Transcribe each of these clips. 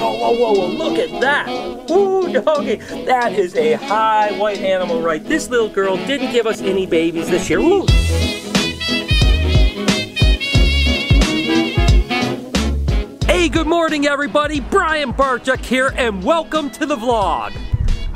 Oh, whoa, whoa, whoa, look at that. Ooh, doggy, that is a high white animal, right? This little girl didn't give us any babies this year. Ooh. Hey, good morning, everybody. Brian Barczyk here, and welcome to the vlog.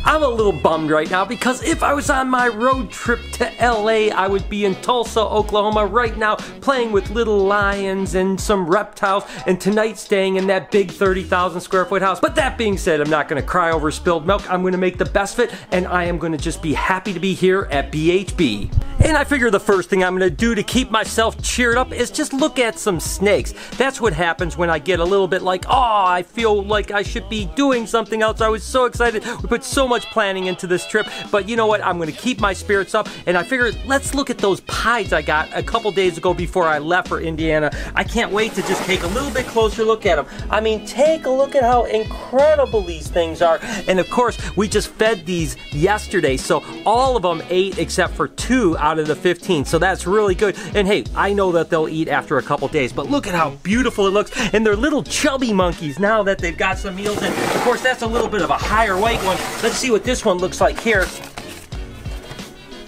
I'm a little bummed right now because if I was on my road trip to LA, I would be in Tulsa, Oklahoma right now playing with little lions and some reptiles, and tonight staying in that big 30,000 square foot house. But that being said, I'm not gonna cry over spilled milk. I'm gonna make the best of it, and I am gonna just be happy to be here at BHB. And I figure the first thing I'm gonna do to keep myself cheered up is just look at some snakes. That's what happens when I get a little bit like, oh, I feel like I should be doing something else. I was so excited. We put so much planning into this trip, but you know what? I'm gonna keep my spirits up, and I figured let's look at those pies I got a couple days ago before I left for Indiana. I can't wait to just take a little bit closer look at them. I mean, take a look at how incredible these things are. And of course, we just fed these yesterday, so all of them ate except for 2 out of the 15, so that's really good. And hey, I know that they'll eat after a couple days, but look at how beautiful it looks. And they're little chubby monkeys now that they've got some meals in. Of course, that's a little bit of a higher weight one. Let's see what this one looks like here.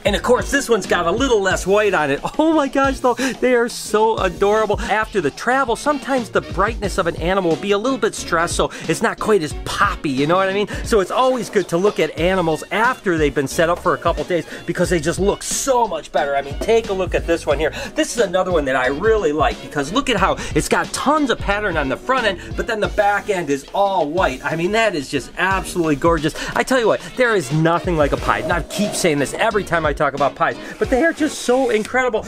And of course, this one's got a little less white on it. Oh my gosh, though, they are so adorable. After the travel, sometimes the brightness of an animal will be a little bit stressed, so it's not quite as poppy, you know what I mean? So it's always good to look at animals after they've been set up for a couple days because they just look so much better. I mean, take a look at this one here. This is another one that I really like because look at how it's got tons of pattern on the front end, but then the back end is all white. I mean, that is just absolutely gorgeous. I tell you what, there is nothing like a pie. And I keep saying this every time I talk about pies, but they are just so incredible.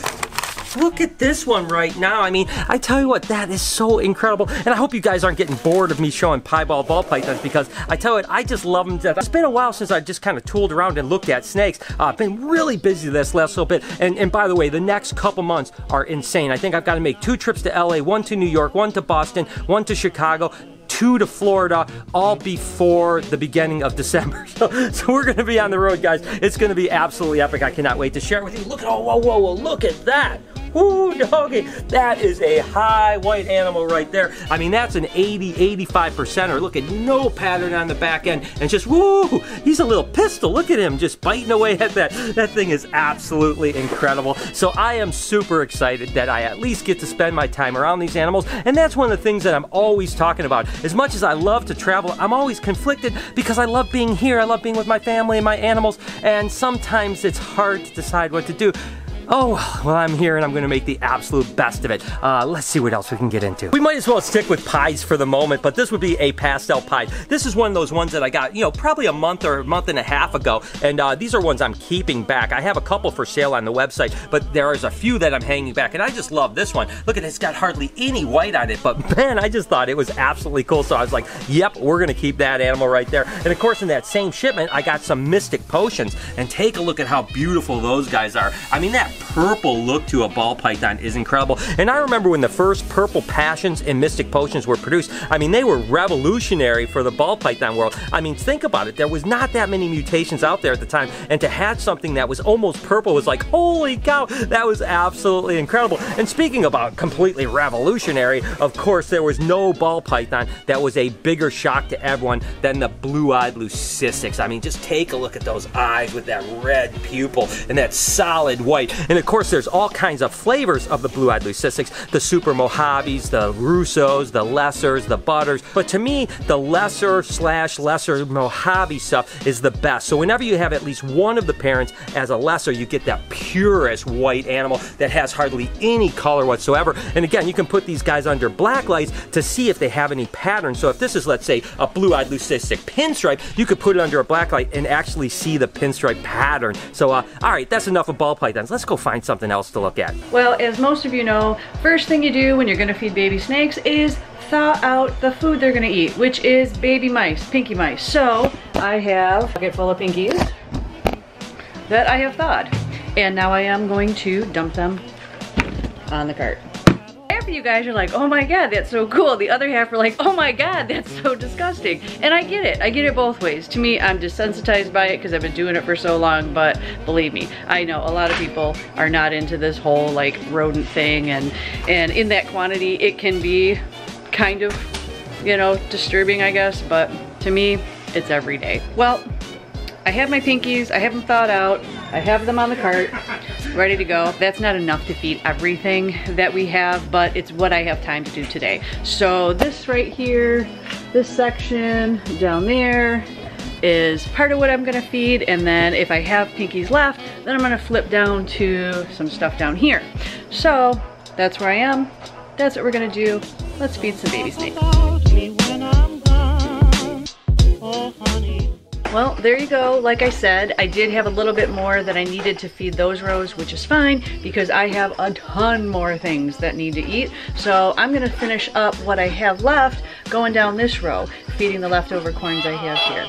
Look at this one right now. I mean, I tell you what, that is so incredible. And I hope you guys aren't getting bored of me showing piebald ball pythons because I tell you what, I just love them to death. It's been a while since I just kind of tooled around and looked at snakes. I've been really busy this last little bit. And by the way, the next couple months are insane. I think I've got to make 2 trips to LA, 1 to New York, 1 to Boston, 1 to Chicago, 2 to Florida, all before the beginning of December. So we're gonna be on the road, guys. It's gonna be absolutely epic. I cannot wait to share it with you. Look at, oh, whoa, whoa, whoa, look at that. Ooh, doggy, that is a high white animal right there. I mean, that's an 85%er. Look at no pattern on the back end, and just, woo, he's a little pistol. Look at him just biting away at that. That thing is absolutely incredible. So I am super excited that I at least get to spend my time around these animals, and that's one of the things that I'm always talking about. As much as I love to travel, I'm always conflicted because I love being here. I love being with my family and my animals, and sometimes it's hard to decide what to do. Oh, well, I'm here and I'm gonna make the absolute best of it. Let's see what else we can get into. We might as well stick with pies for the moment, but this would be a pastel pie. This is one of those ones that I got, you know, probably a month or a month and a half ago, and these are ones I'm keeping back. I have a couple for sale on the website, but there is a few that I'm hanging back, and I just love this one. Look at it, it's got hardly any white on it, but man, I just thought it was absolutely cool, so I was like, yep, we're gonna keep that animal right there. And of course, in that same shipment, I got some Mystic Potions, and take a look at how beautiful those guys are. I mean, that purple look to a ball python is incredible. And I remember when the first Purple Passions and Mystic Potions were produced, I mean, they were revolutionary for the ball python world. I mean, think about it. There was not that many mutations out there at the time, and to hatch something that was almost purple was like, holy cow, that was absolutely incredible. And speaking about completely revolutionary, of course, there was no ball python that was a bigger shock to everyone than the blue-eyed leucisticus. I mean, just take a look at those eyes with that red pupil and that solid white. And of course, there's all kinds of flavors of the blue-eyed leucisticus, the Super Mojaves, the Russos, the Lessers, the Butters. But to me, the lesser Mojave stuff is the best. So whenever you have at least one of the parents as a lesser, you get that purest white animal that has hardly any color whatsoever. And again, you can put these guys under black lights to see if they have any pattern. So if this is, let's say, a blue-eyed leucistic pinstripe, you could put it under a black light and actually see the pinstripe pattern. So, all right, that's enough of ball pythons. Let's go find something else to look at. Well, as most of you know, first thing you do when you're gonna feed baby snakes is thaw out the food they're gonna eat, which is baby mice, pinky mice. So I have a bucket full of pinkies that I have thawed, and now I am going to dump them on the cart. Half of you guys are like, oh my god, that's so cool. The other half are like, oh my god, that's so disgusting. And I get it both ways. To me, I'm desensitized by it because I've been doing it for so long, but believe me, I know a lot of people are not into this whole like rodent thing, and in that quantity, it can be kind of you know, disturbing, I guess, but to me, it's every day. Well, I have my pinkies, I have them thawed out, I have them on the cart, ready to go. That's not enough to feed everything that we have, but it's what I have time to do today. So this right here, this section down there is part of what I'm gonna feed, and then if I have pinkies left, then I'm gonna flip down to some stuff down here. So that's where I am, that's what we're gonna do. Let's feed some baby snakes. Well, there you go. Like I said, I did have a little bit more that I needed to feed those rows, which is fine because I have a ton more things that need to eat. So I'm gonna finish up what I have left going down this row, feeding the leftover corns I have here.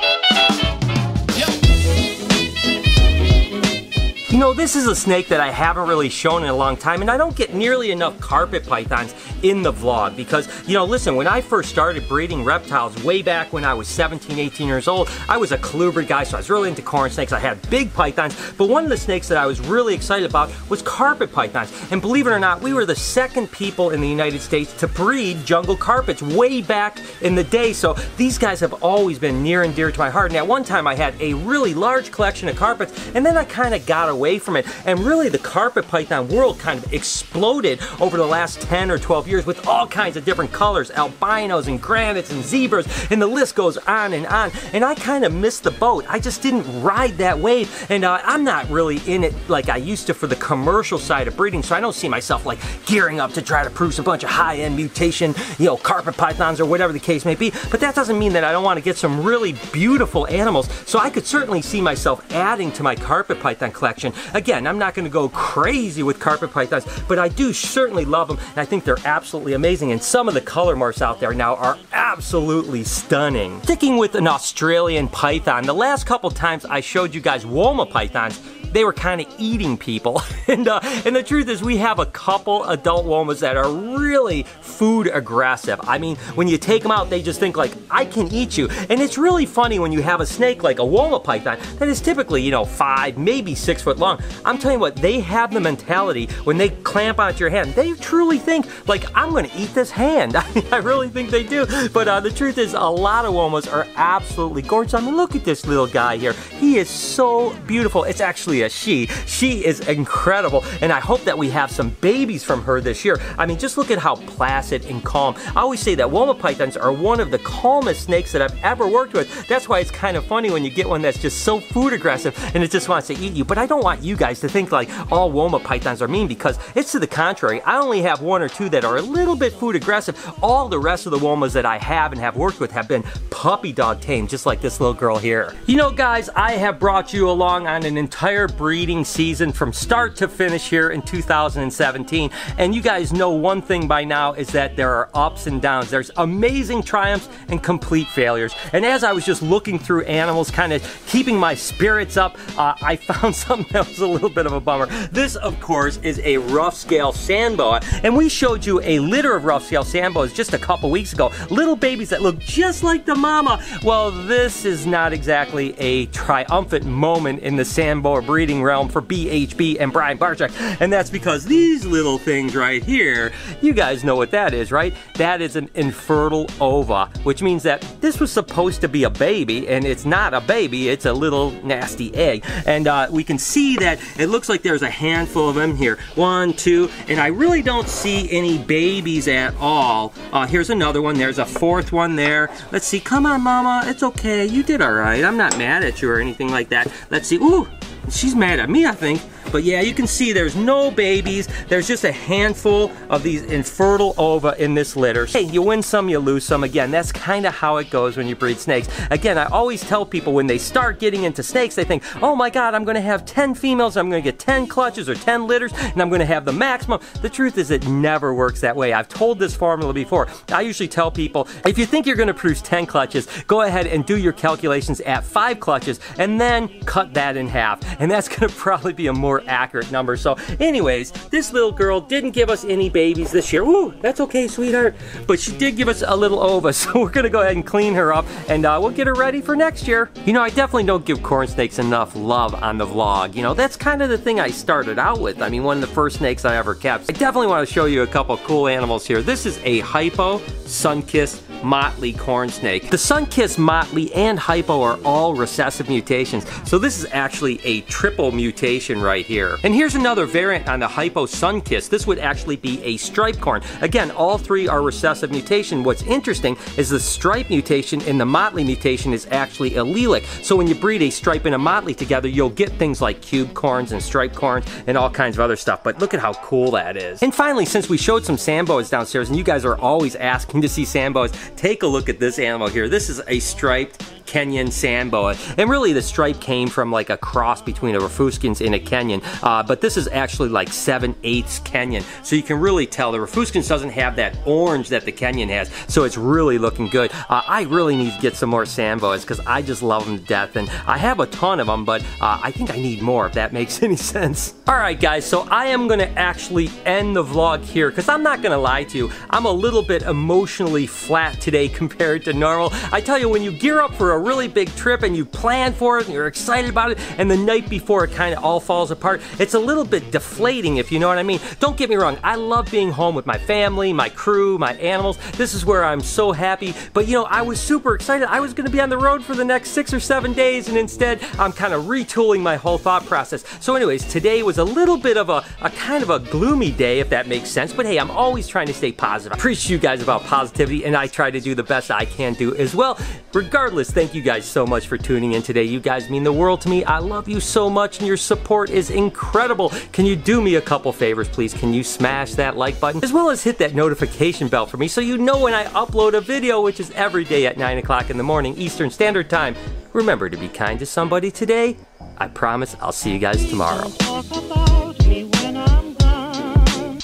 You know, this is a snake that I haven't really shown in a long time, and I don't get nearly enough carpet pythons in the vlog because, you know, listen, when I first started breeding reptiles way back when I was 17, 18 years old, I was a colubrid guy, so I was really into corn snakes. I had big pythons, but one of the snakes that I was really excited about was carpet pythons. And believe it or not, we were the second people in the United States to breed jungle carpets way back in the day, so these guys have always been near and dear to my heart. And at one time I had a really large collection of carpets, and then I kind of got away from it, and really the carpet python world kind of exploded over the last 10 or 12 years with all kinds of different colors, albinos and granites and zebras, and the list goes on, and I kind of missed the boat. I just didn't ride that wave, and I'm not really in it like I used to for the commercial side of breeding, so I don't see myself like gearing up to try to produce a bunch of high-end mutation, you know, carpet pythons or whatever the case may be, but that doesn't mean that I don't want to get some really beautiful animals, so I could certainly see myself adding to my carpet python collection. Again, I'm not going to go crazy with carpet pythons, but I do certainly love them, and I think they're absolutely amazing, and some of the color morphs out there now are absolutely stunning. Sticking with an Australian python, the last couple times I showed you guys Woma pythons, they were kind of eating people. and the truth is we have a couple adult womas that are really food aggressive. I mean, when you take them out, they just think like, I can eat you. And it's really funny when you have a snake like a woma python that is typically, you know, 5, maybe 6 foot long. I'm telling you what, they have the mentality when they clamp onto your hand, they truly think like, I'm gonna eat this hand. I mean, I really think they do. But the truth is a lot of womas are absolutely gorgeous. I mean, look at this little guy here. He is so beautiful. It's actually a she. She is incredible, and I hope that we have some babies from her this year. I mean, just look at how placid and calm. I always say that Woma pythons are one of the calmest snakes that I've ever worked with. That's why it's kind of funny when you get one that's just so food aggressive and it just wants to eat you. But I don't want you guys to think like all Woma pythons are mean, because it's to the contrary. I only have 1 or 2 that are a little bit food aggressive. All the rest of the Womas that I have and have worked with have been puppy dog tamed, just like this little girl here. You know, guys, I have brought you along on an entire breeding season from start to finish here in 2017, and you guys know one thing by now is that there are ups and downs. There's amazing triumphs and complete failures, and as I was just looking through animals, kind of keeping my spirits up, I found something that was a little bit of a bummer. This, of course, is a rough scale sand boa, and we showed you a litter of rough scale sand boas just a couple weeks ago. Little babies that look just like the mama. Well, this is not exactly a triumphant moment in the sand boa breeding realm for BHB and Brian Barczyk, and that's because these little things right here, you guys know what that is, right? That is an infertile ova, which means that this was supposed to be a baby, and it's not a baby, it's a little nasty egg. And we can see that it looks like there's a handful of them here. 1, 2, and I really don't see any babies at all. Here's another one, there's a 4th one there. Let's see, come on mama, it's okay, you did all right. I'm not mad at you or anything like that. Let's see, ooh, she's mad at me, I think. But yeah, you can see there's no babies. There's just a handful of these infertile ova in this litter. Hey, you win some, you lose some. Again, that's kind of how it goes when you breed snakes. Again, I always tell people when they start getting into snakes, they think, oh my God, I'm gonna have 10 females, I'm gonna get 10 clutches or 10 litters, and I'm gonna have the maximum. The truth is it never works that way. I've told this formula before. I usually tell people, if you think you're gonna produce 10 clutches, go ahead and do your calculations at 5 clutches, and then cut that in half. And that's gonna probably be a more accurate number. So anyways, this little girl didn't give us any babies this year. Ooh, that's okay, sweetheart. But she did give us a little ova, so we're gonna go ahead and clean her up, and we'll get her ready for next year. You know, I definitely don't give corn snakes enough love on the vlog. You know, that's kind of the thing I started out with. I mean, one of the first snakes I ever kept. I definitely want to show you a couple cool animals here. This is a hypo sun-kissed motley corn snake. The sun-kissed, motley, and hypo are all recessive mutations, so this is actually a triple mutation right here. And here's another variant on the hypo sun-kissed. This would actually be a stripe corn. Again, all three are recessive mutation. What's interesting is the stripe mutation and the motley mutation is actually allelic. So when you breed a stripe and a motley together, you'll get things like cube corns and stripe corns and all kinds of other stuff. But look at how cool that is. And finally, since we showed some Samboas downstairs and you guys are always asking to see Samboas, take a look at this animal here. This is a striped Kenyan Samboa. And really the stripe came from like a cross between a Rafuscans and a Kenyan. But this is actually like 7/8 Kenyan. So you can really tell the Rafuscans doesn't have that orange that the Kenyan has. So it's really looking good. I really need to get some more Samboas because I just love them to death. And I have a ton of them, but I think I need more if that makes any sense. Alright guys, so I am going to actually end the vlog here because I'm not going to lie to you. I'm a little bit emotionally flat today compared to normal. I tell you, when you gear up for a really big trip and you plan for it and you're excited about it and the night before it kind of all falls apart, it's a little bit deflating, if you know what I mean. Don't get me wrong, I love being home with my family, my crew, my animals. This is where I'm so happy, but you know, I was super excited. I was going to be on the road for the next 6 or 7 days, and instead I'm kind of retooling my whole thought process. So anyways, today was a little bit of a kind of a gloomy day, if that makes sense, but hey, I'm always trying to stay positive. I preach to you guys about positivity, and I try to do the best I can do as well. Regardless, thank you guys so much for tuning in today. You guys mean the world to me. I love you so much, and your support is incredible. Can you do me a couple favors, please? Can you smash that like button, as well as hit that notification bell for me so you know when I upload a video, which is every day at 9 o'clock in the morning Eastern Standard Time. Remember to be kind to somebody today. I promise I'll see you guys tomorrow. Talk about me when I'm gone.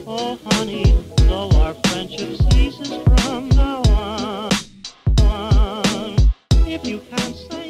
Oh honey, though our friendship ceases from now on. If you can't say